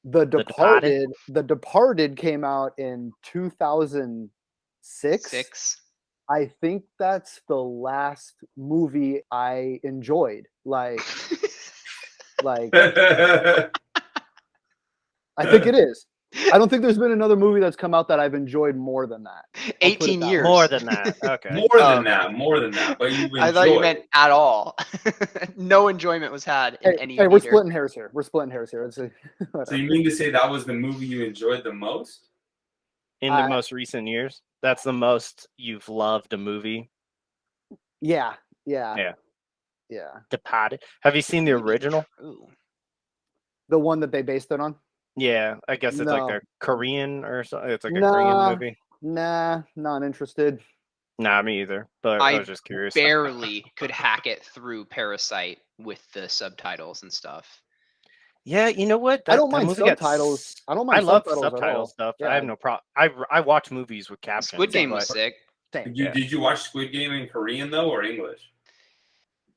The Departed? Departed came out in 2006. 6. I think that's the last movie I enjoyed. Like I think it is. I don't think there's been another movie that's come out that I've enjoyed more than that. 18 years. More than that. Okay. More than that. But you enjoyed. I thought you meant at all. No enjoyment was had in any. Hey, we're splitting hairs here. So you mean to say that was the movie you enjoyed the most? In the most recent years? That's the most you've loved a movie? Yeah. Departed. Have you seen the original? Ooh. The one that they based it on? Yeah, I guess it's like a Korean or something. It's like a Nah. Korean movie. Nah, not interested. Nah, me either. But I was just curious. Barely could hack it through Parasite with the subtitles and stuff. Yeah, you know what? I don't mind subtitles. I love subtitle stuff. Yeah. I have no problem. I watch movies with captions. Squid Game was sick. Did you watch Squid Game in Korean though, or English?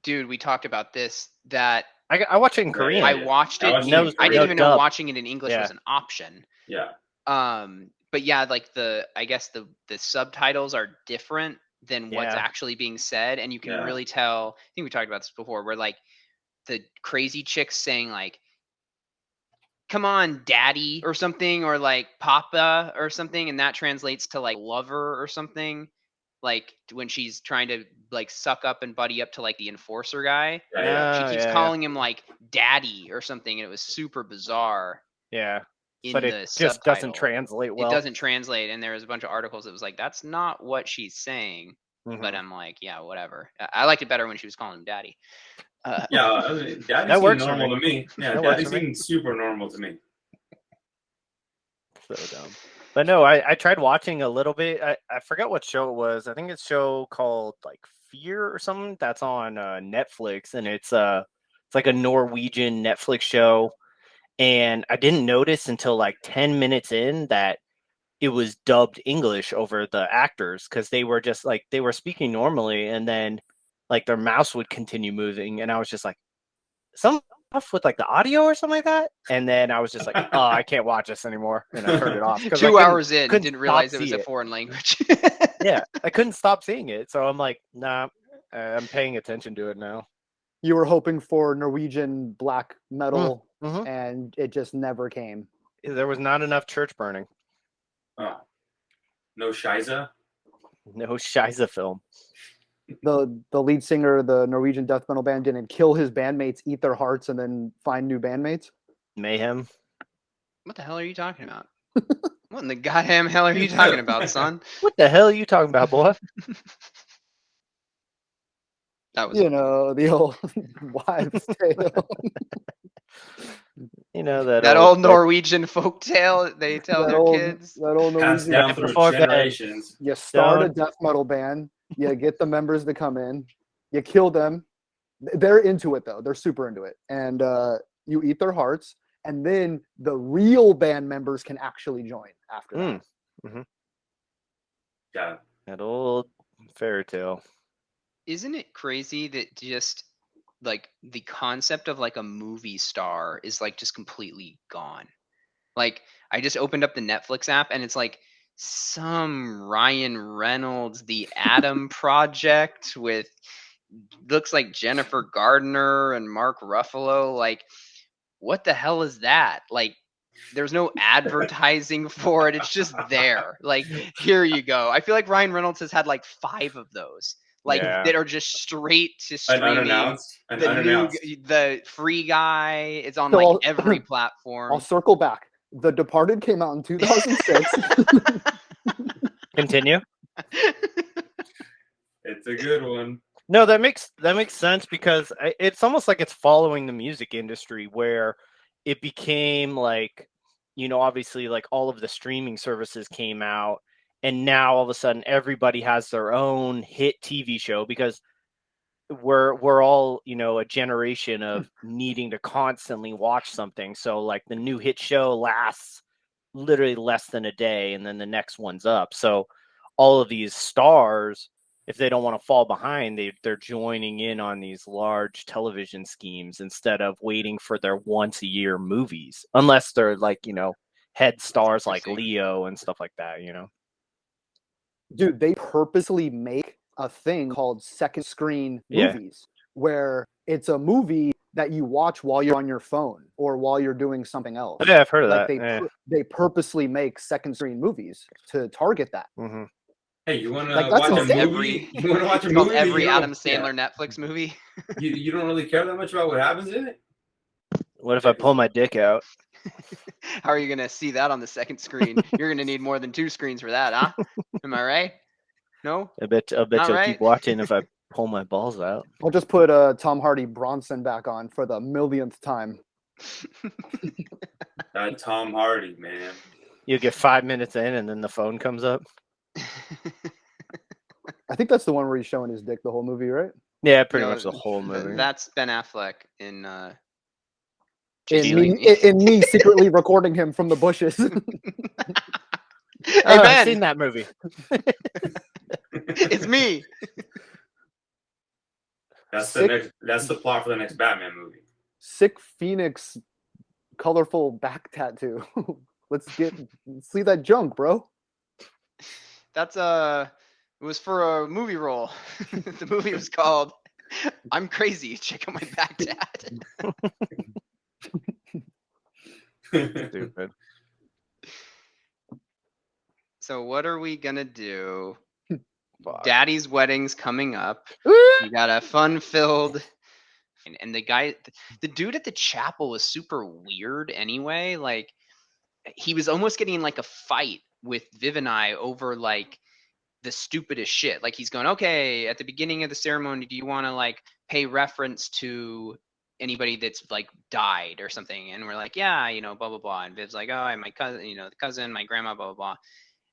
Dude, we talked about this. That I watch it in Korean. I watched it. I didn't even know watching it in English was an option. Yeah. But yeah, like I guess the subtitles are different than what's actually being said, and you can really tell. I think we talked about this before, where like the crazy chick's saying like, "Come on, daddy," or something, or like "papa" or something, and that translates to like "lover" or something. Like when she's trying to like suck up and buddy up to like the enforcer guy, she keeps calling him like daddy or something, and it was super bizarre. Yeah. But it just doesn't translate well. It doesn't translate, and there was a bunch of articles that was like, that's not what she's saying. Mm-hmm. But I'm like, yeah, whatever. I liked it better when she was calling him daddy. Daddy that works normal to me. Yeah, daddy seems super normal to me. So dumb. But no, I tried watching a little bit. I forgot what show it was. I think it's a show called like Fear or something that's on Netflix, and it's like a Norwegian Netflix show. And I didn't notice until like 10 minutes in that it was dubbed English over the actors, because they were just like, they were speaking normally, and then like their mouths would continue moving, and I was just like, some stuff with like the audio or something like that. And then I was just like, oh, I can't watch this anymore, and I turned it off. 2 hours in, didn't realize it was a foreign language. Yeah, I couldn't stop seeing it, so I'm like, nah, I'm paying attention to it now. You were hoping for Norwegian black metal, and it just never came. There was not enough church burning. Oh. No Shiza? No Shiza film. The lead singer of the Norwegian death metal band didn't kill his bandmates, eat their hearts, and then find new bandmates? Mayhem. What the hell are you talking about? What in the goddamn hell are you talking about, son? What the hell are you talking about, boy? That was, the old wives' tale. that old Norwegian folk tale they tell their kids. That old Norwegian down through generations. You start a death metal band, you get the members to come in, you kill them. They're into it though. They're super into it. And you eat their hearts, and then the real band members can actually join after that. Mm-hmm. Yeah. That old fairy tale. Isn't it crazy that just like the concept of like a movie star is like just completely gone? Like I just opened up the Netflix app, and it's like some Ryan Reynolds, The Adam Project, with looks like Jennifer Gardner and Mark Ruffalo. Like, what the hell is that? Like, there's no advertising for it. It's just there. Like, here you go. I feel like Ryan Reynolds has had like 5 of those. Like that are just straight to streaming. The Free Guy. It's on like every platform. I'll circle back. The Departed came out in 2006. Continue. It's a good one. No, that makes sense, because it's almost like it's following the music industry, where it became like, obviously like all of the streaming services came out, and now all of a sudden everybody has their own hit TV show, because we're all, a generation of needing to constantly watch something. So like the new hit show lasts literally less than a day, and then the next one's up. So all of these stars, if they don't want to fall behind, they're joining in on these large television schemes instead of waiting for their once a year movies, unless they're like, head stars like Leo and stuff like that, Dude, they purposely make a thing called second screen movies where it's a movie that you watch while you're on your phone or while you're doing something else. Yeah, I've heard of like that. They purposely make second screen movies to target that. Mm-hmm. Hey, you want to Like, that's watch a insane. movie? You want to watch a It's called movie? every You don't- Adam Sandler Netflix movie. You don't really care that much about what happens in it? What if I pull my dick out? How are you gonna see that on the second screen? You're gonna need more than 2 screens for that, huh? Am I right? No? I bet you'll right. keep watching if I pull my balls out. I'll just put Tom Hardy Bronson back on for the millionth time. That Tom Hardy, man. You get 5 minutes in and then the phone comes up. I think that's the one where he's showing his dick the whole movie, right? Yeah, pretty No, much the whole movie. That's Ben Affleck in In me secretly recording him from the bushes. Hey I've Ben, seen that movie. it's me. That's the plot for the next Batman movie. Sick Phoenix colorful back tattoo. Let's see that junk, bro. That's it was for a movie role. The movie was called I'm Crazy. Check out my back tat. Stupid. So what are we gonna do? Fuck. Daddy's wedding's coming up. You got a fun-filled, and the dude at the chapel was super weird anyway. Like, he was almost getting in like a fight with Viv and I over like the stupidest shit. Like, he's going, okay, at the beginning of the ceremony, do you want to like pay reference to anybody that's like died or something? And we're like, yeah, blah blah blah. And Viv's like, oh, my cousin, the cousin, my grandma, blah blah blah.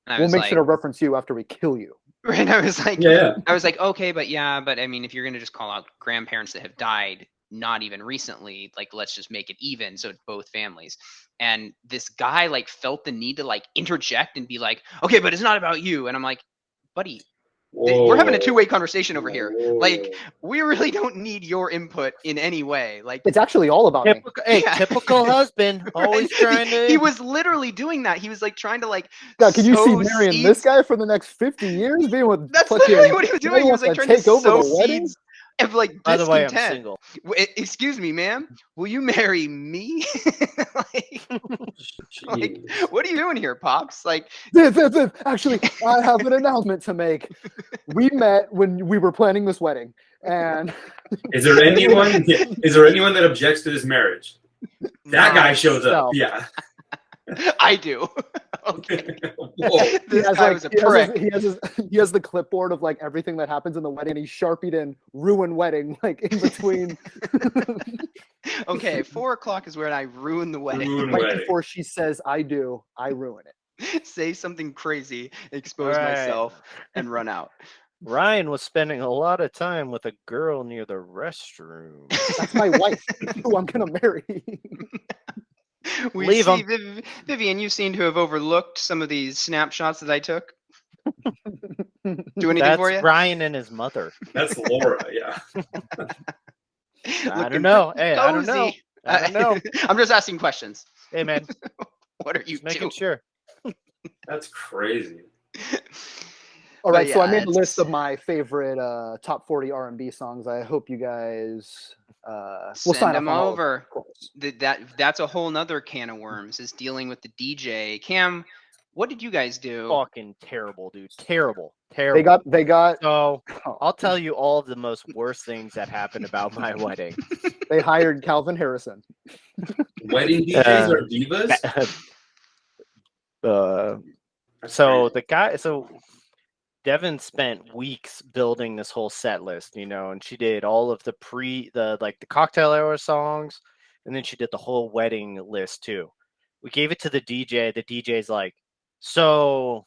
And I We'll was make like, sure to reference you after we kill you. right? I was like, Yeah. I was like, okay, but I mean, if you're gonna just call out grandparents that have died, not even recently, like, let's just make it even, so it's both families. And this guy like felt the need to like interject and be like, okay, but it's not about you. And I'm like, buddy, we're having a two-way conversation over here. Like, we really don't need your input in any way. Like, It's actually all about me. Typical husband, always trying to. He was literally doing that. He was like trying to like. God, can you see sow marrying seeds. this guy for the next 50 years? Being with That's fucking, literally what he was doing. He was like wants to trying to take over sow the wedding? seeds of like By the way, I'm discontent. single. Excuse me, ma'am. Will you marry me? like, what are you doing here, pops? Like, Viv, actually, I have an announcement to make. We met when we were planning this wedding, and Is there anyone that objects to this marriage? That guy shows up. No. Yeah. I do. Okay. Whoa. This guy was a prick. he has the clipboard of like everything that happens in the wedding. And he sharpied in "ruin wedding" like in between. Okay, 4:00 is when I ruin the wedding. Ruin Right wedding. before she says "I do," I ruin it. Say something crazy, expose Right. myself, and run out. Ryan was spending a lot of time with a girl near the restroom. That's my wife, who I'm gonna marry. We Leave see Vivian, you seem to have overlooked some of these snapshots that I took. Do anything That's for you? Ryan and his mother. That's Laura. Yeah. I Looking don't know. Hey, I don't know. cozy. I don't know. I'm just asking questions. Hey, man, What are you just making doing? sure. That's crazy. All right, so I yeah, made a list it's- of my favorite top 40 R&B songs. I hope you guys will Send sign them up on all of over. of course. That's a whole nother can of worms, is dealing with the DJ. Cam, what did you guys do? Fucking terrible, dude. Terrible. Terrible. They got So oh, I'll tell you all of the most worst things that happened about my wedding. they hired Calvin Harrison. Wedding DJs are divas. That's So crazy. the guy, so Devin spent weeks building this whole set list, and she did all of the cocktail hour songs, and then she did the whole wedding list too. We gave it to the DJ. The DJ's like, so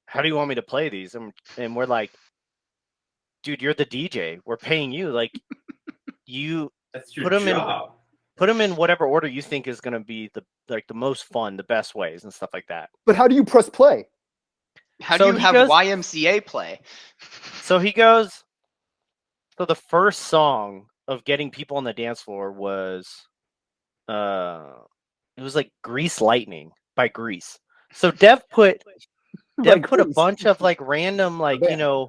how do you want me to play these? And we're like, dude, you're the DJ. We're paying you. Like, you That's your put 'em in- job. put them in whatever order you think is going to be the most fun, the best ways and stuff like that. But how do you press play? How So do you he have goes- YMCA play? So he goes. So the first song of getting people on the dance floor was, it was like "Grease Lightning" by Grease. So Dev put By a Grease. bunch of like random like band.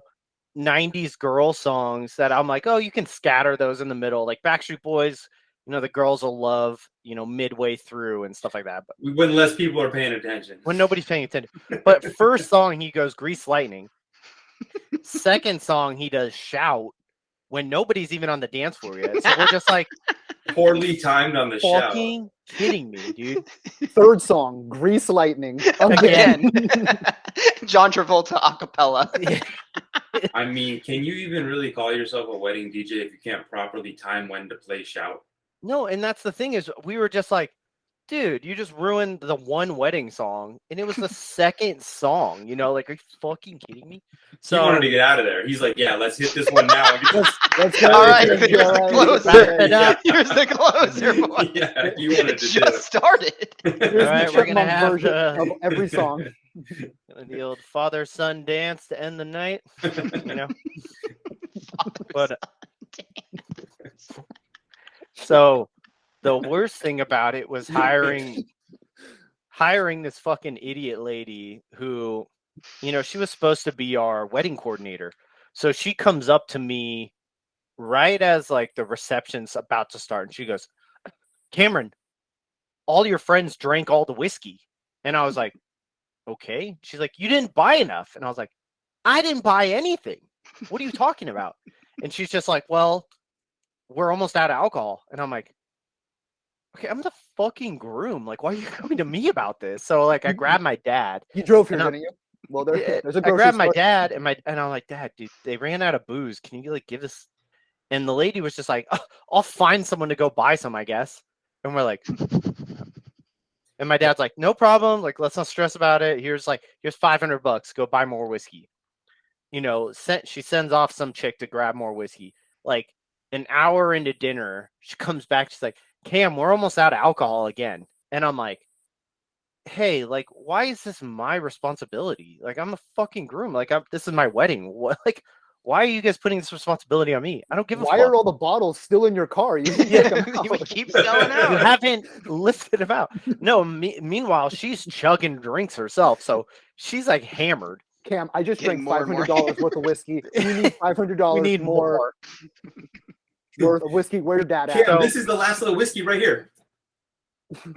90s girl songs that I'm like, oh, you can scatter those in the middle, like Backstreet Boys. The girls will love midway through and stuff like that. But When less people are paying attention. when nobody's paying attention. But first song he goes "Grease Lightning." Second song he does "Shout" when nobody's even on the dance floor yet. So we're just like, Poorly timed on the shout. fucking kidding me, dude. Third song, Grease Lightning. Again. John Travolta a cappella. I mean, can you even really call yourself a wedding DJ if you can't properly time when to play shout? No, and that's the thing is we were just like, dude, you just ruined the one wedding song, and it was the second song. Like, are you fucking kidding me? So he wanted to get out of there. He's like, yeah, let's hit this one now. Let's go. All right, here's All the right. closer. Yeah. Here's the closer, boy. Yeah, you wanted It to do just it. started. All Here's right, the we're gonna Chipmunk have version the, of every song. the old father-son dance to end the night. But so the worst thing about it was hiring this fucking idiot lady who, she was supposed to be our wedding coordinator. So she comes up to me right as like the reception's about to start, and she goes, "Cameron, all your friends drank all the whiskey." And I was like, okay. She's like, "You didn't buy enough." And I was like, "I didn't buy anything. What are you talking about?" And she's just like, "Well, we're almost out of alcohol." And I'm like, okay, I'm the fucking groom. Like, why are you coming to me about this? So like I grabbed my dad. You drove here, And didn't you? Well, Yeah, there's a I grocery grabbed my store. dad and I'm like, "Dad, dude, they ran out of booze. Can you like give us?" And the lady was just like, "Oh, I'll find someone to go buy some, I guess." And we're like, and my dad's like, "No problem. Like, let's not stress about it. Here's $500. Go buy more whiskey." She sends off some chick to grab more whiskey. Like an hour into dinner, she comes back. She's like, "Cam, we're almost out of alcohol again." And I'm like, hey, like, why is this my responsibility? Like, I'm a fucking groom. Like, this is my wedding. What? Like, why are you guys putting this responsibility on me? I don't give a Why fuck. are all the bottles still in your car? You can take them out. We keep selling You out. haven't lifted them out. No, meanwhile, she's chugging drinks herself. So she's like hammered. Cam, I just Getting drank more and $500 worth of whiskey. You need $500 We need more. worth of whiskey. Where's Dad at? Cam, So- this is the last little whiskey right here. You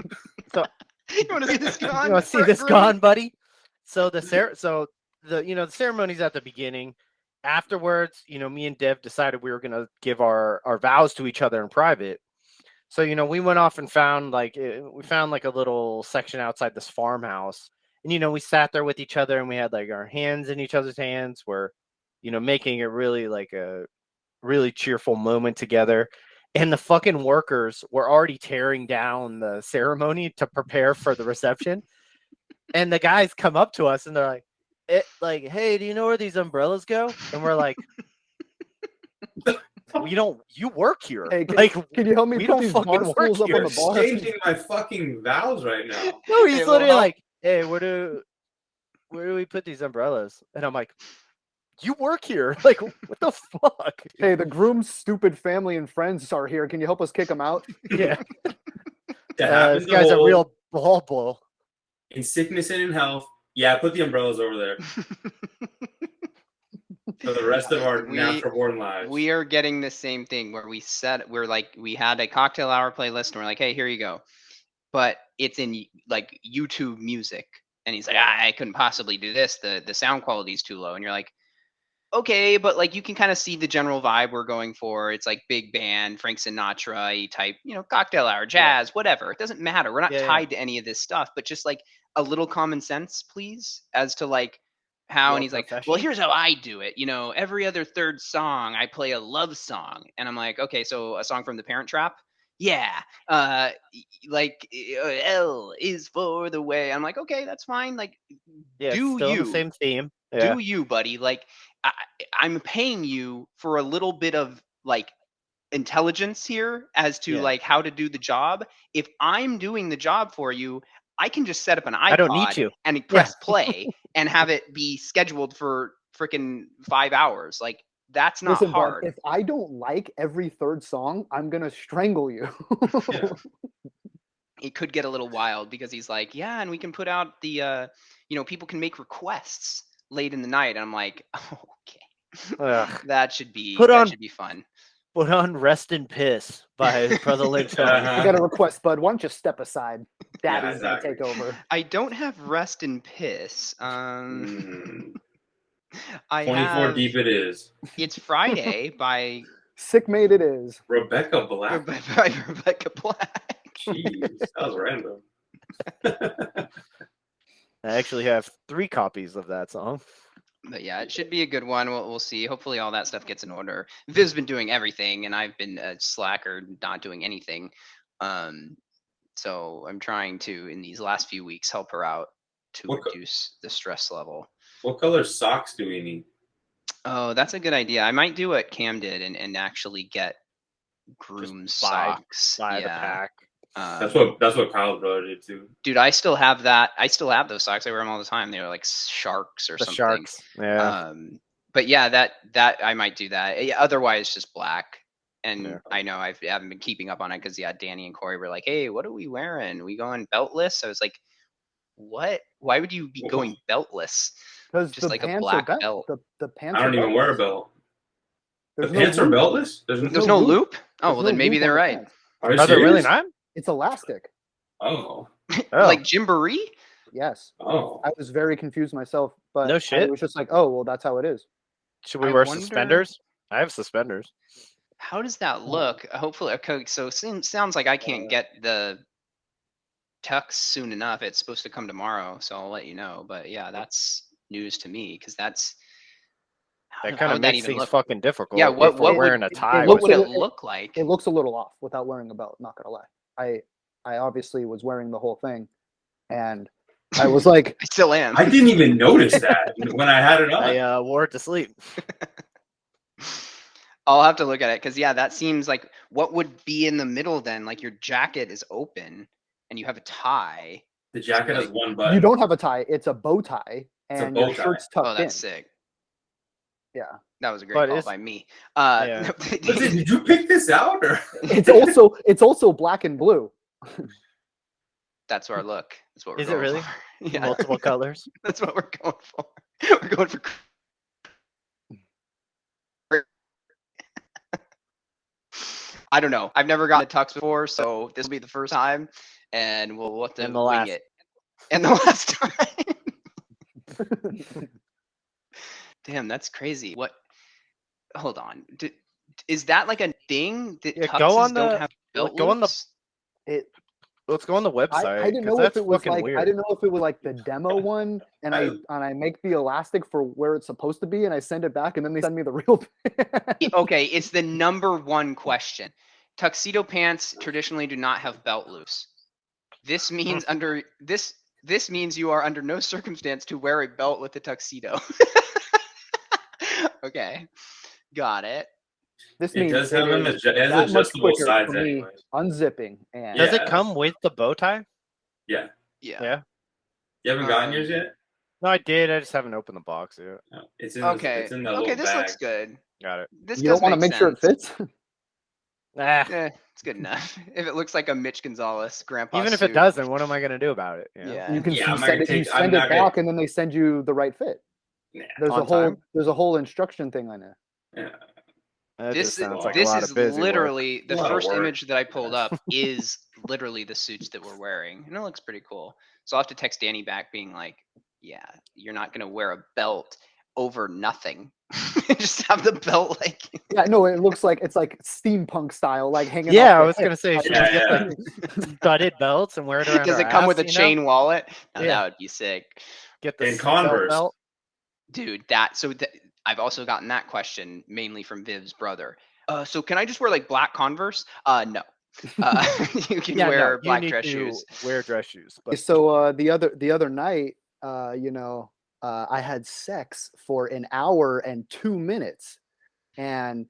want to see this gone? You want to see this gone, buddy? So the ceremony's at the beginning. Afterwards, me and Dev decided we were gonna give our vows to each other in private. So we went off and found like a little section outside this farmhouse, and we sat there with each other, and we had like our hands in each other's hands. We're making it really like a really cheerful moment together. And the fucking workers were already tearing down the ceremony to prepare for the reception. And the guys come up to us and they're like, "Hey, do you know where these umbrellas go?" And we're like, you work here. Hey, can you help me we put don't these fucking bar work stools up here. on the bar? Exchanging my fucking vows right now. No, he's Hey, well, literally how- like, "Hey, where do we put these umbrellas?" And I'm like, you work here. Like, what the fuck? Hey, the groom's stupid family and friends are here. Can you help us kick them out? Yeah. That happens This guy's a old, real ball blow. in sickness and in health. Yeah, put the umbrellas over there for the rest of our We- natural born lives. We are getting the same thing where we had a cocktail hour playlist and we're like, hey, here you go. But it's in like YouTube music. And he's like, I couldn't possibly do this. The sound quality is too low. And you're like, okay, but like you can kind of see the general vibe we're going for. It's like big band, Frank Sinatra type, cocktail hour, jazz, whatever. It doesn't matter. We're not Yeah, yeah. tied to any of this stuff, but just like a little common sense, please, as to like how. Real And he's like, well, professional. here's how I do it. Every other third song, I play a love song. And I'm like, okay, so a song from The Parent Trap? Yeah. L is for the way. I'm like, okay, that's fine. Like, Yeah, do still you. the same theme. Yeah. Do you, buddy? Like, I'm paying you for a little bit of like intelligence here as to Yeah. like how to do the job. If I'm doing the job for you, I can just set up an iPod I don't need you. and press play and have it be scheduled for freaking 5 hours. Like that's not Listen, hard. bud, if I don't like every third song, I'm gonna strangle you. Yeah. It could get a little wild because he's like, yeah, and we can put out the people can make requests late in the night. And I'm like, oh, okay. Ugh. That should be Put on- should be fun. Put on "Rest in Piss" by Brother Lynch. I got a request, bud. Why don't you step aside? Yeah, Daddy's gonna exactly. take over. I don't have Rest in Piss. I 24 have deep it is. It's Friday by Sick mate it is. Rebecca Black. by Rebecca Black. Jeez, that was random. I actually have 3 copies of that song. But yeah, it should be a good one. We'll see. Hopefully, all that stuff gets in order. Viv's been doing everything, and I've been a slacker, not doing anything. So I'm trying to, in these last few weeks, help her out to reduce the stress level. What color socks do we need? Oh, that's a good idea. I might do what Cam did and actually get groom socks. Buy the pack. That's what Kyle's brother did too. Dude, I still have that. I still have those socks. I wear them all the time. They were like sharks or The something. Sharks. Yeah. But yeah, that I might do that. Otherwise, just black. And Yeah. I know I haven't been keeping up on it because Danny and Corey were like, "Hey, what are we wearing? We going beltless?" I was like, "What? Why would you be going beltless? Because Just the like a pants black are belt. The pants. I don't are even wear a beltless. belt. The There's no pants are loop. beltless? There's no loop? Oh, There's well no then maybe loop they're on the right. pants. Are you Are they really serious? not? It's elastic. Oh. Oh. Like Gymboree? Yes. Oh. I was very confused myself, but No I shit. was just like, oh well, that's how it is. Should we I wear wonder- suspenders? I have suspenders. How does that look? Hopefully, okay. So sounds like I can't get the tux soon enough. It's supposed to come tomorrow, so I'll let you know. But yeah, that's news to me because that's That how kind of would that makes even things look? fucking difficult. Yeah, what if we're would- wearing a it tie? What with would looks it a- look like? It looks a little off without wearing a belt. Not gonna lie. I obviously was wearing the whole thing, and I was like, I still am. I didn't even notice that when I had it on. I wore it to sleep. I'll have to look at it because yeah, that seems like what would be in the middle then? Like your jacket is open and you have a tie. The jacket has one button. you don't have a tie. It's a bow tie, It's a and bow your tie. shirt's tucked Oh, that's in. sick. Yeah. That was a great But call it's- by me. Yeah. Did you pick this out or? It's also black and blue. That's our look. That's what we're Is it going really? for. Yeah, Multiple colors. that's what we're going for. We're going for. I don't know. I've never gotten a tux before, so this will be the first time, and we'll have to And the wing last. it. And the last time. Damn, that's crazy. What? Hold on. Is that like a thing that Yeah, tuxes go on don't the- have belt go on the- loops? Let's go on the website. I didn't 'cause know if that's it was fucking like weird. I didn't know if it was like the demo one, and I make the elastic for where it's supposed to be, and I send it back, and then they send me the real. Okay, it's the number one question. Tuxedo pants traditionally do not have belt loops. This means this means you are under no circumstance to wear a belt with a tuxedo. Okay, got it. This It means does have them. is It has that much adjustable quicker sides for me anyways. unzipping and Does Yeah. it come with the bow tie? Yeah. Yeah. Yeah. You haven't gotten Um, yours yet? No, I did. I just haven't opened the box yet. No. It's in Okay. It's in the Okay, little this bag. looks good. Got it. This you don't does want to make sure it sense. fits. Ah, It's good enough. If it looks like a Mitch Gonzalez grandpa even if suit, it doesn't, what am I gonna do about it? Yeah. You can Yeah, I'm not send gonna it, you take- I'm send not it gonna- back, and then they send you the right fit. Nah. On There's a whole instruction thing on it. Yeah. That This just sounds like a this lot is of busy work. literally the A lot of first work. image that I pulled up is literally the suits that we're wearing, and it looks pretty cool. So I'll have to text Danny back, being like, "Yeah, you're not gonna wear a belt over nothing. Just have the belt like." Yeah, no, it looks like it's like steampunk style, like hanging. Yeah, off I the was hip. gonna say, should Yeah, we get yeah. like studded belts and wear it around Does our it come with a ass, you know? chain wallet? Now, Yeah. that would be sick, Get the And seatbelt Converse. belt. dude. I've also gotten that question mainly from Viv's brother. So can I just wear like black Converse? No. You can Yeah, wear no, you black need dress to shoes. wear dress shoes. But So the other night, I had sex for an hour and 2 minutes, and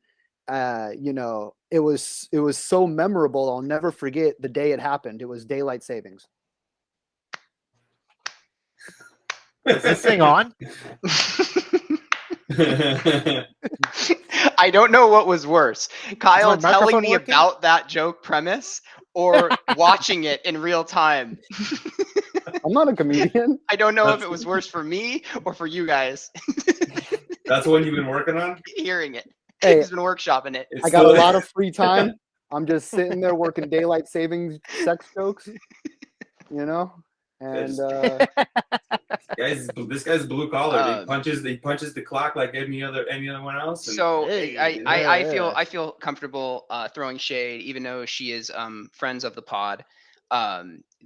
it was so memorable. I'll never forget the day it happened. It was daylight savings. Is this thing on? I don't know what was worse. Kyle my telling microphone me working? about that joke premise or watching it in real time. I'm not a comedian. I don't know if That's- it was worse for me or for you guys That's the one you've been working on. hearing it. Hey, He's been workshopping it. It's I got a still- lot of free time. I'm just sitting there working daylight savings sex jokes, you know, and Guys, this guy's blue collar. Um, He punches the clock like anyone else. And So Hey, I feel comfortable throwing shade, even though she is friends of the pod.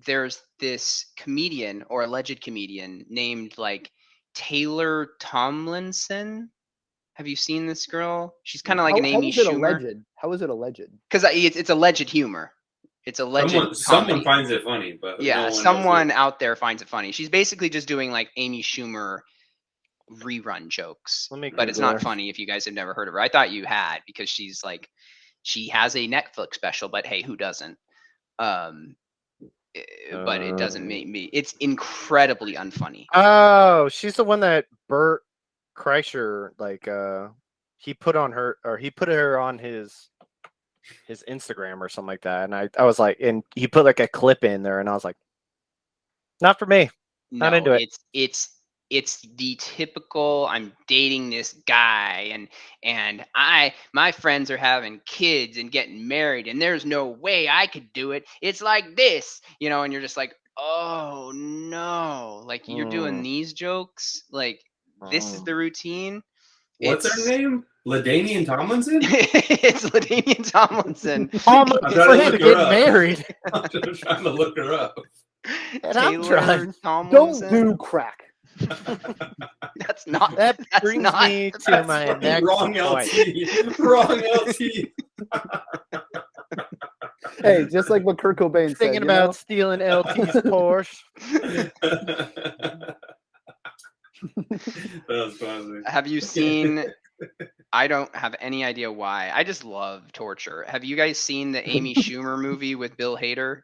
There's this comedian or alleged comedian named like Taylor Tomlinson. Have you seen this girl? She's kind of like how, an how Amy is it Schumer. alleged? How is it alleged? Because it's alleged humor. It's alleged. someone comedy. finds it funny, but no Yeah, one else someone will. out there finds it funny. She's basically just doing like Amy Schumer rerun jokes, Let me but it's Google not her. funny if you guys have never heard of her. I thought you had because she's like, she has a Netflix special, but hey, who doesn't? But it doesn't make me. It's incredibly unfunny. Oh, she's the one that Bert Kreischer he put her on his Instagram or something like that, and I was like, and he put like a clip in there, and I was like, not for me. Not into it. It's the typical I'm dating this guy and my friends are having kids and getting married and there's no way I could do it. It's like this, and you're just like, oh no, like you're doing these jokes, like this is the routine. What's her name? LaDainian Tomlinson? It's LaDainian Tomlinson. I'm I'm for trying to him look to her get up. married. I'm just trying to look her up. And I'm Taylor trying. Tomlinson. Don't do crack. That's not. That That's brings not me the to best my one. next Wrong point. LT. Wrong LT. Hey, just like what Kurt Cobain said. Thinking about stealing LT's Porsche. That was classic. Have you seen? I don't have any idea why. I just love torture. Have you guys seen the Amy Schumer movie with Bill Hader?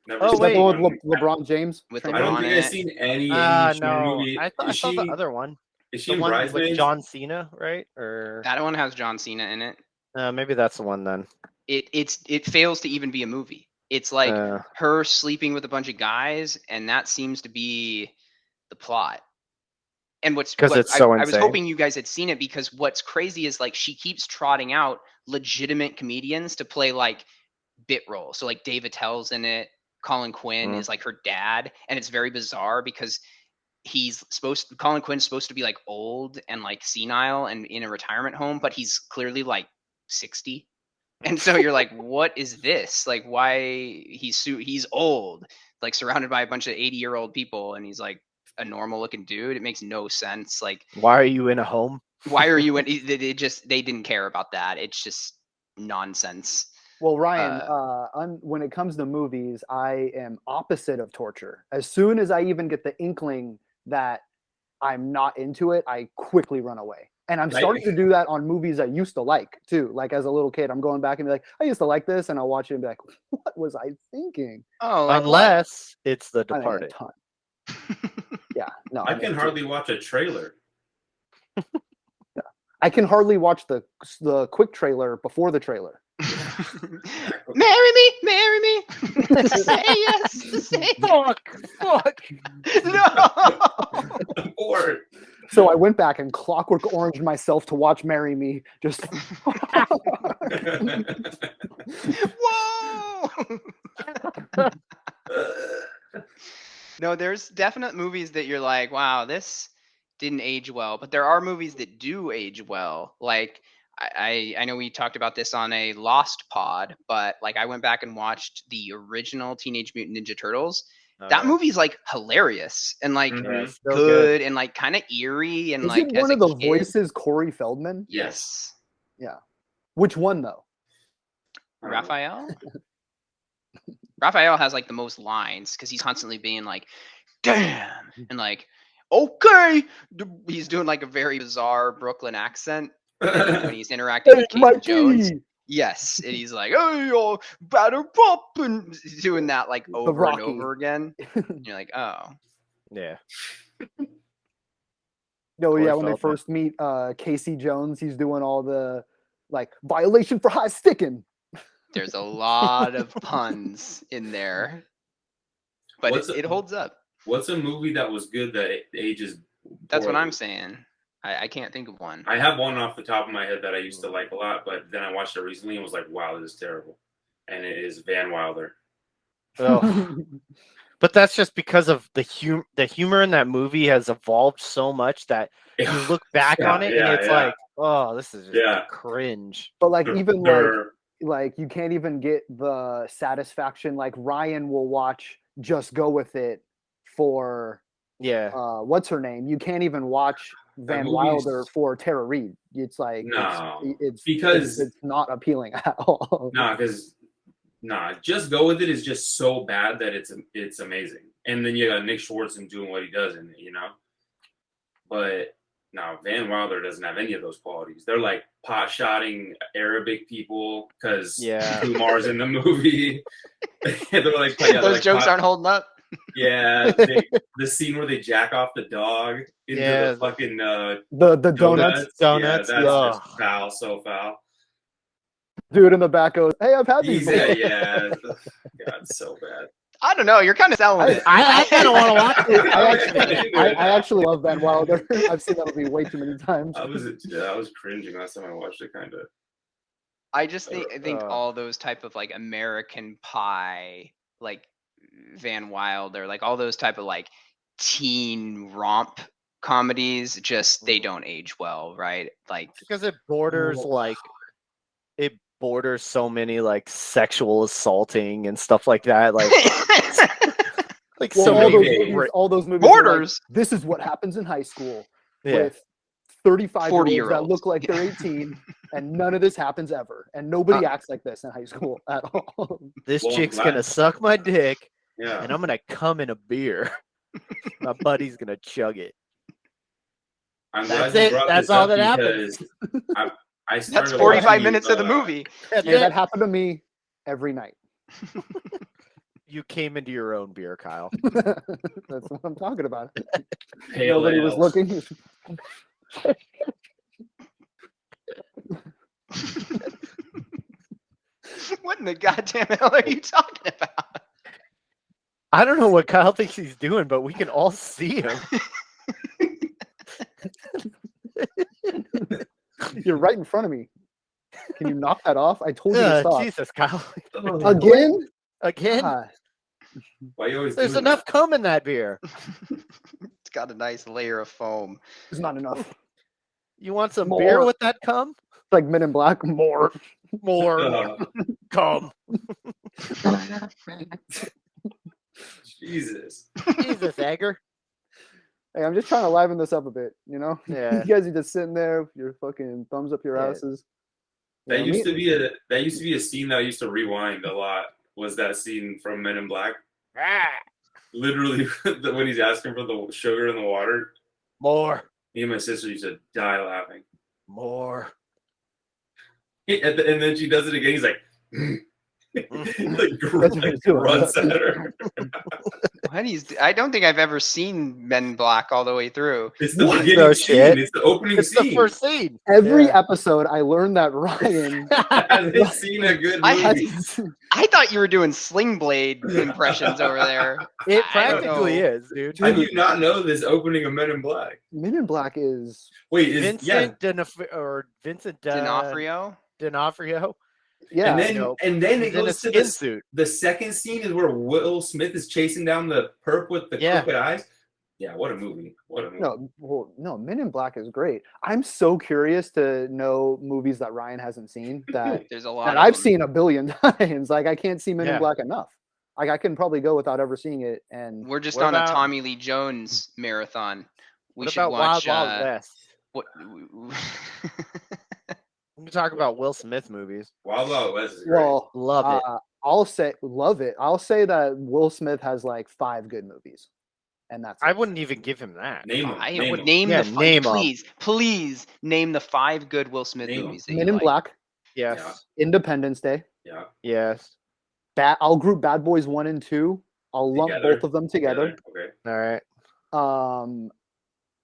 Never Oh, Is that seen the wait. one with LeBron James? With I don't LeBron think in I've it? seen any Amy Schumer No, movie. I saw the other one. Is she The in one with Bridesmaids? John Cena, right? Or That one has John Cena in it. maybe that's the one then. It fails to even be a movie. It's like Uh, her sleeping with a bunch of guys, and that seems to be the plot. And it's so I was insane. hoping you guys had seen it because what's crazy is like she keeps trotting out legitimate comedians to play like bit roles. So like Dave Attell's in it. Colin Quinn is like her dad, and it's very bizarre because Colin Quinn's supposed to be like old and like senile and in a retirement home, but he's clearly like 60. And so you're like, what is this? Like, why he's old, like surrounded by a bunch of 80-year-old people, and he's like a normal looking dude. It makes no sense. Like, why are you in a home? why are you in? They didn't care about that. It's just nonsense. Well, Ryan, when it comes to movies, I am opposite of torture. As soon as I even get the inkling that I'm not into it, I quickly run away. And I'm starting to do that on movies I used to like too. Like as a little kid, I'm going back and be like, I used to like this, and I'll watch it and be like, what was I thinking? Oh, like Unless it's The I mean, a Departed. ton. Yeah, no. I can hardly watch a trailer. I can hardly watch the quick trailer before the trailer. Marry me. Say yes. Say Fuck. no. I'm bored. So I went back and Clockwork Orange myself to watch Marry Me. Just Whoa. No, there's definite movies that you're like, wow, this didn't age well. But there are movies that do age well. Like I know we talked about this on a Lost pod, but like I went back and watched the original Teenage Mutant Ninja Turtles. That movie's like hilarious and like good and like kind of eerie and is like it as one a of the kid- voices Corey Feldman? Yes. Yeah. Which one though? Raphael? Raphael has like the most lines because he's constantly being like, damn, and like, okay. He's doing like a very bizarre Brooklyn accent when he's interacting with Kate Jones. Yes. And he's like, hey, yo, batter pop, and he's doing that like over and Rocky. over again. And you're like, oh. Yeah. No, yeah, Totally when they felt that. first meet Casey Jones, he's doing all the like violation for high sticking. There's a lot of puns in there, but What's it holds up. What's a movie that was good that ages? That's what I'm poorly? saying. I can't think of one. I have one off the top of my head that I used to like a lot, but then I watched it recently and was like, "Wow, this is terrible." And it is Van Wilder. Oh. But that's just because of the humor in that movie has evolved so much that you look back on it and it's like, oh, this is just cringe. But like even like you can't even get the satisfaction. Like Ryan will watch Just Go With It for what's her name? You can't even watch Van Wilder for Tara Reid. It's like it's not appealing at all. Just Go With It is just so bad that it's amazing. And then you got Nick Swartzen doing what he does in it, you know. But no, Van Wilder doesn't have any of those qualities. They're like pot-shotting Arabic people because Kumar's in the movie. They're like those jokes aren't holding up. Yeah, the scene where they jack off the dog into the fucking the donuts. Yeah, that's just foul, so foul. Dude in the back goes, "Hey, I've had these." Yeah. God, so bad. I don't know. You're kind of selling it. I kind of want to watch it. I actually love Van Wilder. I've seen that movie way too many times. I was cringing last time I watched it, kind of. I just think all those type of like American Pie, like Van Wilder, like all those type of like teen romp comedies, just they don't age well, right? Like because it borders borders so many like sexual assaulting and stuff like that. Like, all those movies borders. Like, this is what happens in high school with 35-year-olds that look like they're 18, and none of this happens ever, and nobody acts like this in high school at all. This chick's gonna suck my dick, and I'm gonna come in a beer. My buddy's gonna chug it. That's it. That's all that happens. That's 45 minutes of the movie. That happened to me every night. You came into your own beer, Kyle. That's what I'm talking about. Nobody was looking. What in the goddamn hell are you talking about? I don't know what Kyle thinks he's doing, but we can all see him. You're right in front of me. Can you knock that off? I told you to stop. Jesus, Kyle. Again? God. Why you always There's enough cum in that beer. It's got a nice layer of foam. It's not enough. You want some beer with that cum? It's like Men in Black. More. Cum. Jesus, Egger. Hey, I'm just trying to liven this up a bit, you know? Yeah. You guys are just sitting there with your fucking thumbs up your asses. That used to be a scene that I used to rewind a lot. Was that scene from Men in Black? Literally, when he's asking for the sugar in the water. More. Me and my sister used to die laughing. More. And then she does it again. He's like, runs at her. I don't think I've ever seen Men in Black all the way through. It's the beginning scene. It's the opening scene. It's the first scene. Every episode, I learned that Ryan hasn't seen a good movie. I thought you were doing Sling Blade impressions over there. It practically is, dude. How do you not know this opening of Men in Black? Men in Black is Vincent D'Onofrio. Yeah, and then it goes to the second scene is where Will Smith is chasing down the perp with the crooked eyes. Yeah, what a movie! No, Men in Black is great. I'm so curious to know movies that Ryan hasn't seen that there's a lot that I've seen a billion times. Like I can't see Men in Black enough. Like I can probably go without ever seeing it. And we're just on a Tommy Lee Jones marathon. We should watch Wild West. What? We can talk about Will Smith movies. Wild Wild West is great. Well, love it. I'll say love it. I'll say that Will Smith has like 5 good movies, and that's. I wouldn't even give him that. Name them. I would name the please name the 5 good Will Smith movies. Men in Black. Yes. Yeah. Independence Day. Yeah. Yes. I'll group Bad Boys 1 and 2. I'll lump both of them together. Okay. All right.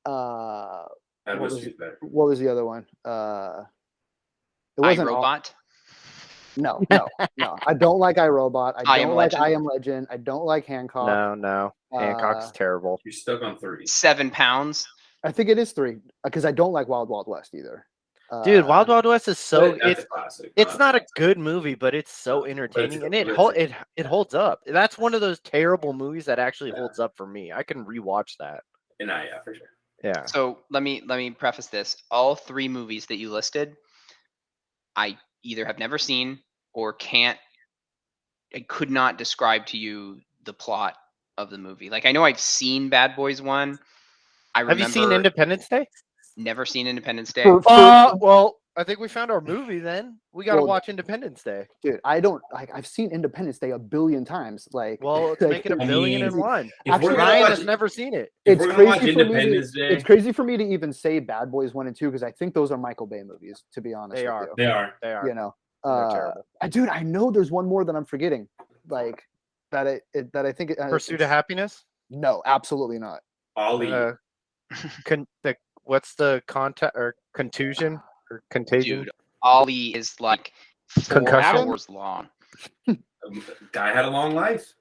Uh, Bad what Boys was 2 is better. what was the other one? It wasn't all- iRobot. No. I don't like iRobot. I I Am don't like Legend. I Am Legend. I don't like Hancock. No. Hancock's terrible. You're stuck on 3. 7 Pounds. I think it is 3 because I don't like Wild Wild West either. Dude, Wild Wild West is so That's it's a classic. it's not a classic. good movie, but it's so No, but entertaining, and it's- it holds up. That's one of those terrible movies that actually Yeah. holds up for me. I can rewatch that. Yeah, for sure. Yeah. So let me preface this. All 3 movies that you listed, I either have never seen or I could not describe to you the plot of the movie. Like I know I've seen Bad Boys 1. I remember Have you seen Independence Day? never seen Independence Day. Well, I think we found our movie then. We got to Well, watch Independence Day. dude, I don't like. I've seen Independence Day a billion times. Like, Well, let's like, make it a I billion and mean, one. If Actually, we're gonna Ryan watch, has never seen it. if it's we're gonna watch crazy for me. Independence Day, It's crazy for me to even say Bad Boys 1 and 2 because I think those are Michael Bay movies. To be honest, They with are. you. they are. They are. You know, They're terrible. dude, I know there's one more that I'm forgetting. Like that I think Pursuit of Happiness. No, absolutely not. Ollie. What's the contact or contusion or contagion? Dude, Ollie is like 4 Concussion? hours long. Guy had a long life. It's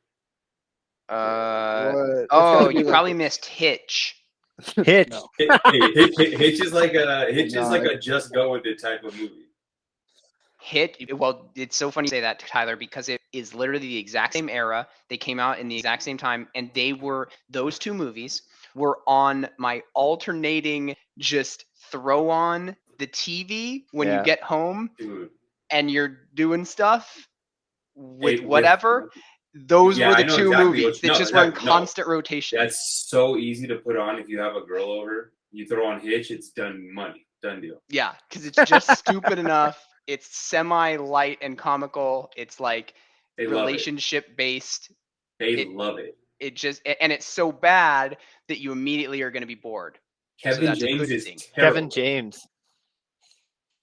Oh, gotta be you like- probably missed Hitch. Hitch. No. Hitch is like No, a just go with it type of movie. Well, it's so funny you say that, Tyler, because it is literally the exact same era. They came out in the exact same time, and those 2 movies were on my alternating just throw on the TV when Yeah. you get home Dude. and you're doing stuff with With- whatever. Those Yeah, were I the know 2 exactly movies what that you- just no, were in no. constant rotation. That's so easy to put on if you have a girl over. You throw on Hitch, it's done money. Done deal. Yeah, because it's just stupid enough. It's semi-light and comical. It's like They love it. relationship based. They love it. It just and it's so bad that you immediately are going to be bored. Kevin that's a James good is thing. terrible. Kevin James.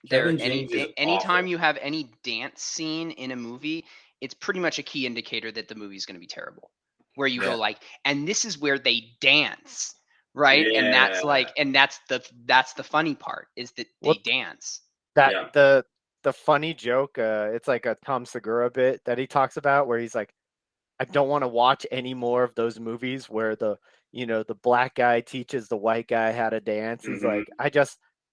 Kevin James is Anytime awful. you have any dance scene in a movie, it's pretty much a key indicator that the movie's going to be terrible. Where you Yeah. go like, and this is where they dance, right? And that's Yeah. like, and that's the funny part is that they What- dance. That Yeah. the funny joke, it's like a Tom Segura bit that he talks about where he's like, I don't want to watch any more of those movies where the black guy teaches the white guy how to dance. He's Mhm. like,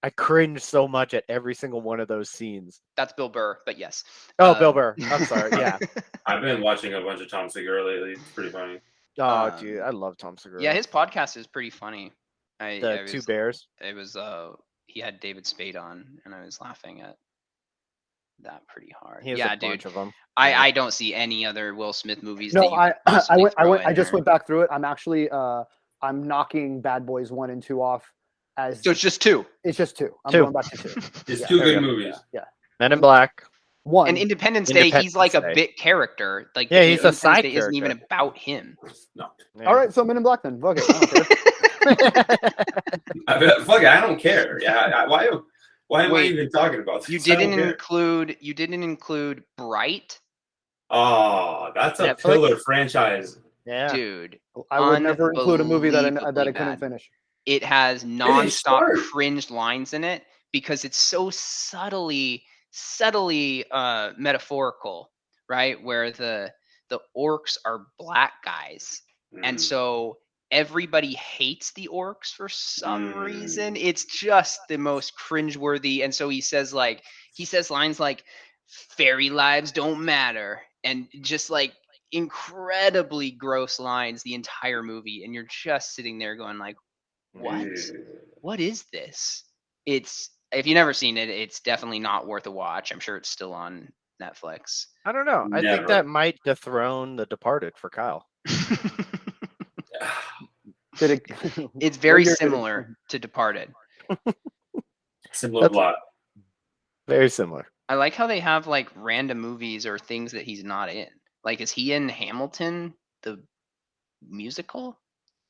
I cringe so much at every single one of those scenes. That's Bill Burr, but yes. Oh, Bill Burr. I'm sorry. Yeah. I've been watching a bunch of Tom Segura lately. It's pretty funny. Oh, dude, I love Tom Segura. Yeah, his podcast is pretty funny. the Two Bears. It was he had David Spade on, and I was laughing at that pretty hard. He has Yeah, a bunch dude. of them. I don't see any other Will Smith movies. No, that you I could possibly throw in I just there. went back through it. I'm actually I'm knocking Bad Boys 1 and 2 off as So it's just 2. it's just 2. I'm Two. going back to 2. It's Yeah. 2 There you good go. movies. Yeah. Men in Black. 1. And Independence Day, he's like a Independence Day. bit character. Like Yeah, he's a Independence side Day isn't even character. about him. No. Yeah. All right, so Men in Black then. Fuck it. I don't care. Fuck it, I don't care. Yeah. Why am I Wait, even talking about this? You I don't didn't include Bright, Oh, that's a Netflix? killer franchise. Yeah. dude. I would never include a movie that I Unbelievably couldn't bad. finish. It has start? nonstop cringed lines in it because it's so subtly metaphorical, right? Where the orcs are black guys, and Mm. so everybody hates the orcs for some reason. It's just the most cringeworthy. And so he says lines like fairy lives don't matter, and just like incredibly gross lines the entire movie, and you're just sitting there going like, what is this? It's, if you've never seen it, it's definitely not worth a watch. I'm sure it's still on Netflix. I don't know. I think Never. that might dethrone The Departed for Kyle. Did it? It's very What year did it- similar to Departed. Similar That's- plot. Very similar. I like how they have like random movies or things that he's not in. Like, is he in Hamilton, the musical?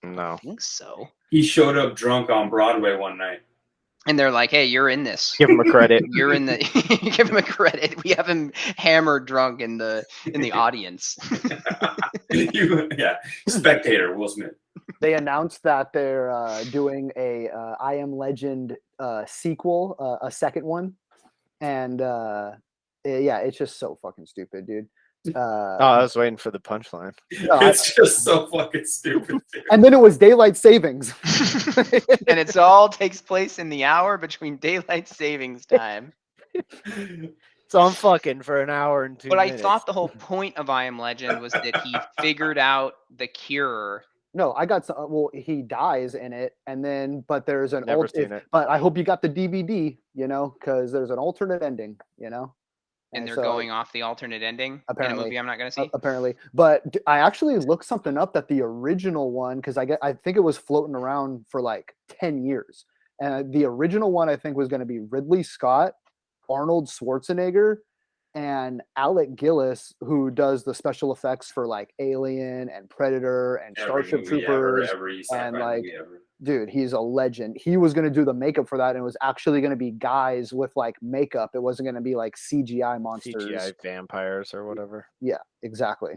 No. I think so. He showed up drunk on Broadway one night. And they're like, "Hey, you're in this. Give him a credit. You're in the." Give him a credit. We have him hammered drunk in the audience. Yeah, spectator Will Smith. They announced that they're doing a I Am Legend sequel, a second one, and yeah, it's just so fucking stupid, dude. Oh, I was waiting for the punchline. No, It's just so fucking stupid. Dude. and then it was daylight savings. And it's all takes place in the hour between daylight savings time. So I'm fucking for an hour and 2 But minutes. I thought the whole point of I Am Legend was that he figured out the cure. No, I got some. Well, he dies in it, and then but there's an Never seen it. But I hope you got the DVD, because there's an alternate ending, And they're so, going off the alternate ending in a Apparently. movie I'm not going to see. apparently. But I actually looked something up that the original one, because I think it was floating around for like 10 years, and the original one I think was going to be Ridley Scott, Arnold Schwarzenegger, and Alec Gillis, who does the special effects for like Alien and Predator and Starship Every movie Troopers. every sci-fi and, like, movie ever. Dude, he's a legend. He was going to do the makeup for that, and it was actually going to be guys with like makeup. It wasn't going to be like CGI monsters. CGI vampires or whatever. Yeah, exactly.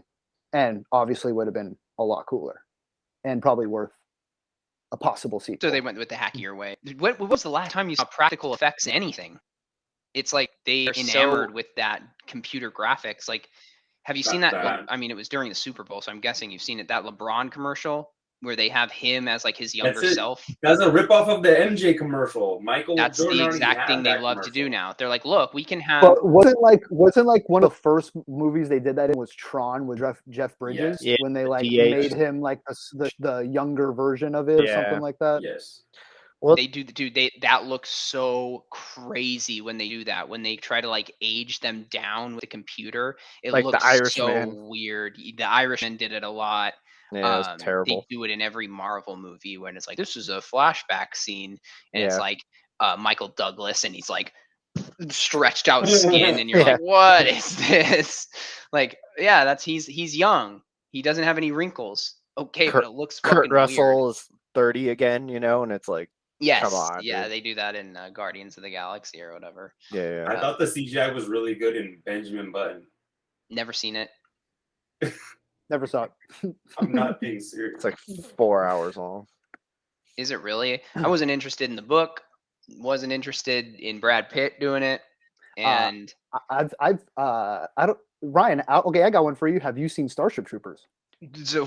And obviously would have been a lot cooler and probably worth a possible sequel. So they went with the hackier way. What was the last time you saw practical effects in anything? It's like they are enamored with that computer graphics. Like, have you seen that? bad. I mean, it was during the Super Bowl, so I'm guessing you've seen it. That LeBron commercial where they have him as like his younger That's it. self. That's a ripoff of the MJ commercial. Michael That's Jordan the already exact had thing they that love to do commercial. now. They're like, look, we can have. But wasn't like one of the first movies they did that in was Tron with Jeff Bridges, Yeah, when they like DH. made him like the younger version of it or Yeah. something like that. Yes. Well, They do that looks so crazy when they do that. When they try to like age them down with the computer, it Like the looks Irishman. so weird. The Irishman did it a lot. yeah, it's terrible. They do it in every Marvel movie when it's like this is a flashback scene, and it's Yeah. like Michael Douglas, and he's like stretched out skin, and you're Yeah. like, what is this? Like, yeah, he's young. He doesn't have any wrinkles. Okay, but it looks Kurt fucking Russell weird. is 30 again, and it's like, Yes, come on, yeah, dude. they do that in Guardians of the Galaxy or whatever. yeah. I thought the CGI was really good in Benjamin Button. Never seen it. Never saw it. I'm not being serious. It's like 4 hours long. Is it really? I wasn't interested in the book. Wasn't interested in Brad Pitt doing it. And I don't. Ryan, okay, I got one for you. Have you seen Starship Troopers? so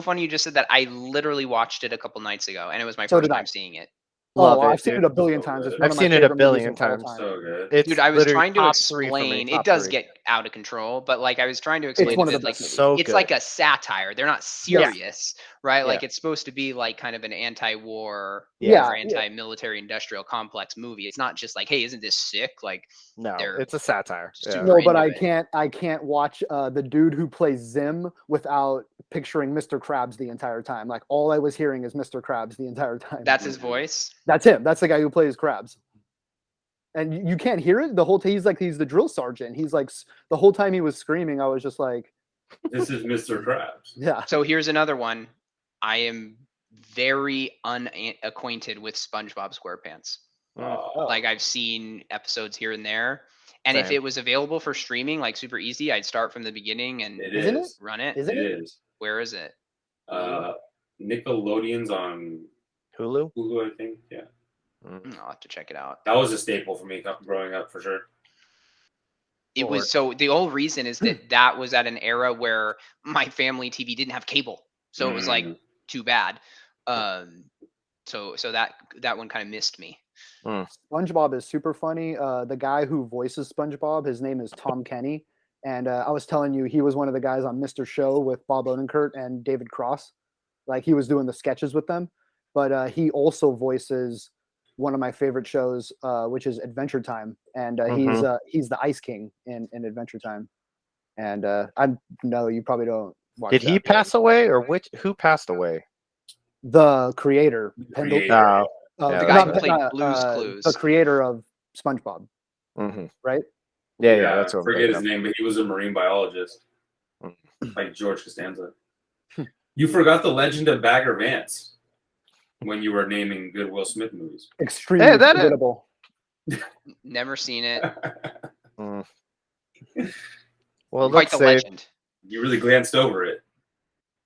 funny you just said that. I literally watched it a couple nights ago, and it was my So first did I. time seeing it. Love Oh, it, I've seen dude. it a billion So times. It's good. one I've of my seen it a favorite billion movies of all times. time. So good. It's Dude, I was literally trying to top 3 for me, explain. It top does 3. get out of control, but like I was trying to explain one of that, the like best movies. So it's good. like a satire. They're not serious, right? Like it's supposed to be like kind of an anti-war Yeah, or anti-military industrial complex movie. It's not just like, hey, isn't this sick? Like No, they're it's a satire. super Yeah. No, but into it. I can't watch the dude who plays Zim without picturing Mr. Krabs the entire time. Like all I was hearing is Mr. Krabs the entire time. That's his voice. That's him. That's the guy who plays Krabs. And you can't hear it the whole time. He's the drill sergeant. He's like the whole time he was screaming, I was just like, This is Mr. Krabs. yeah. So here's another one. I am very unacquainted with SpongeBob SquarePants. Oh. Like I've seen episodes here and there. And if Same. it was available for streaming, like super easy, I'd start from the beginning and It Isn't is. run it. Isn't It it? is. Where is it? Nickelodeon's on Hulu. Hulu, I think. Yeah. I'll have to check it out. That was a staple for me growing up, for sure. It was so the whole reason is that was at an era where my family TV didn't have cable. So it was like too bad. So that one kind of missed me. SpongeBob is super funny. The guy who voices SpongeBob, his name is Tom Kenny. And I was telling you, he was one of the guys on Mr. Show with Bob Odenkirk and David Cross. Like he was doing the sketches with them. But he also voices one of my favorite shows, which is Adventure Time. And he's the Ice King in Adventure Time. And I know you probably don't watch Did he pass away, or who passed away? The creator. No. The guy who played Blue's Clues. The creator of SpongeBob, Mm-hmm. right? Yeah, that's what I forget his name, but he was a marine biologist, like George Costanza. You forgot the Legend of Bagger Vance when you were naming good Will Smith movies. Extremely forgettable. Never seen it. Well, Quite the legend. You really glanced over it.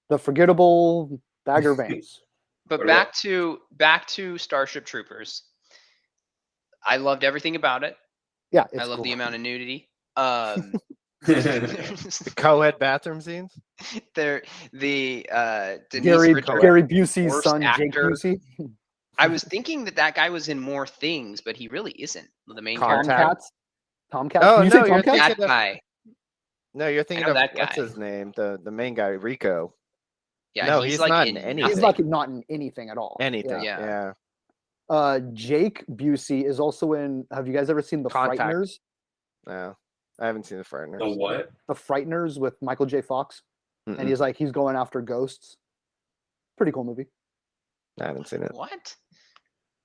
The forgettable Bagger Vance. But What back to Starship Troopers. I loved everything about it. Yeah, it's I love the great. amount of nudity. The co-ed bathroom scenes. There, the Denise Gary Richards, Gary Busey's worst son, Jake actor. Busey. I was thinking that guy was in more things, but he really isn't. The main Contact. character. Tomcats. Oh, Did you no, say you're Tomcats? That guy. No, you're thinking know of that what's guy. his name? The main guy, Rico. Yeah, No, he's he's like not in in anything. He's nothing. not in anything at all. Anything. Yeah. Yeah. Jake Busey is also in. Have you guys ever seen The Contact. Frighteners? No, I haven't seen the Frighteners. The what? The Frighteners with Michael J. Fox, Mm-mm. and he's going after ghosts. Pretty cool movie. I haven't seen it. What?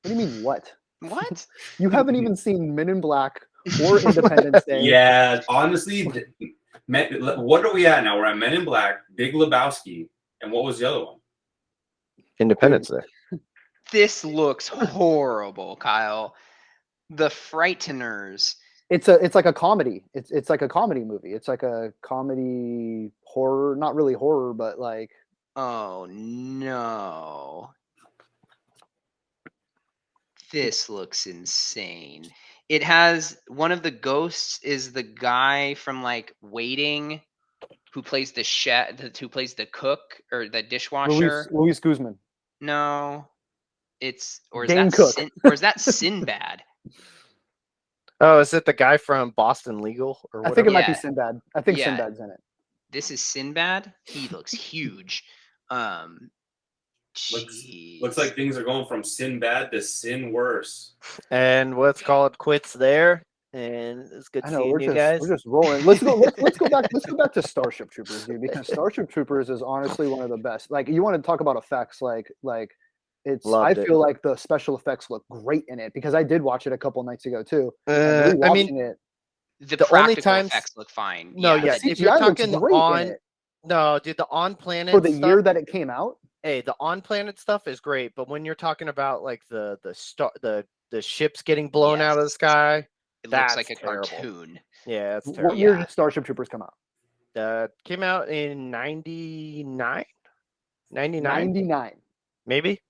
What do you mean? What? What? You haven't even seen Men in Black or Independence Day. Yeah, honestly, what are we at now? We're at Men in Black, Big Lebowski, and what was the other one? Independence Day. This looks horrible, Kyle. The Frighteners. It's like a comedy. It's like a comedy movie. It's like a comedy horror, not really horror, but like Oh no. This looks insane. It has one of the ghosts is the guy from like Waiting who plays the who plays the cook or the dishwasher. Luis Guzman. No. It's or is Dane that Cook. or is that Sinbad? Oh, is it the guy from Boston Legal or I whatever? think it might be Yeah. Sinbad. I think Yeah. Sinbad's in it. This is Sinbad. He looks huge. Looks like things are going from sin bad to sin worse. And let's call it quits there. And it's good I know seeing we're you just guys. we're just rolling. Let's go back to Starship Troopers, dude, because Starship Troopers is honestly one of the best. Like you want to talk about effects, like it's Loved I it. feel like the special effects look great in it because I did watch it a couple nights ago too. I Rewatching mean, it, The the only practical times- effects look fine. no, yeah. the If you're CGI looks talking great in on, it no, dude, the on planet for the stuff, year that it came out. hey, the on planet stuff is great, but when you're talking about like the ships getting blown out of the Yes. sky, It looks that's like a terrible. cartoon. yeah, it's What terrible. year Yeah. did Starship Troopers come out? Came out in 99? 99, 99, maybe.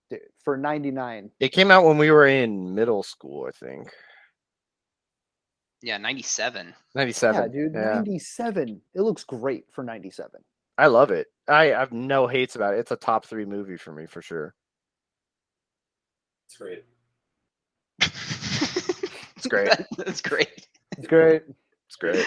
dude. For 99, It came out when we were in middle school, I think. Yeah, 97. 97. yeah, dude, 97. It looks great for 97. I love it. I have no hates about it. It's a top 3 movie for me for sure. It's great. It's great. That's great. It's great. It's great.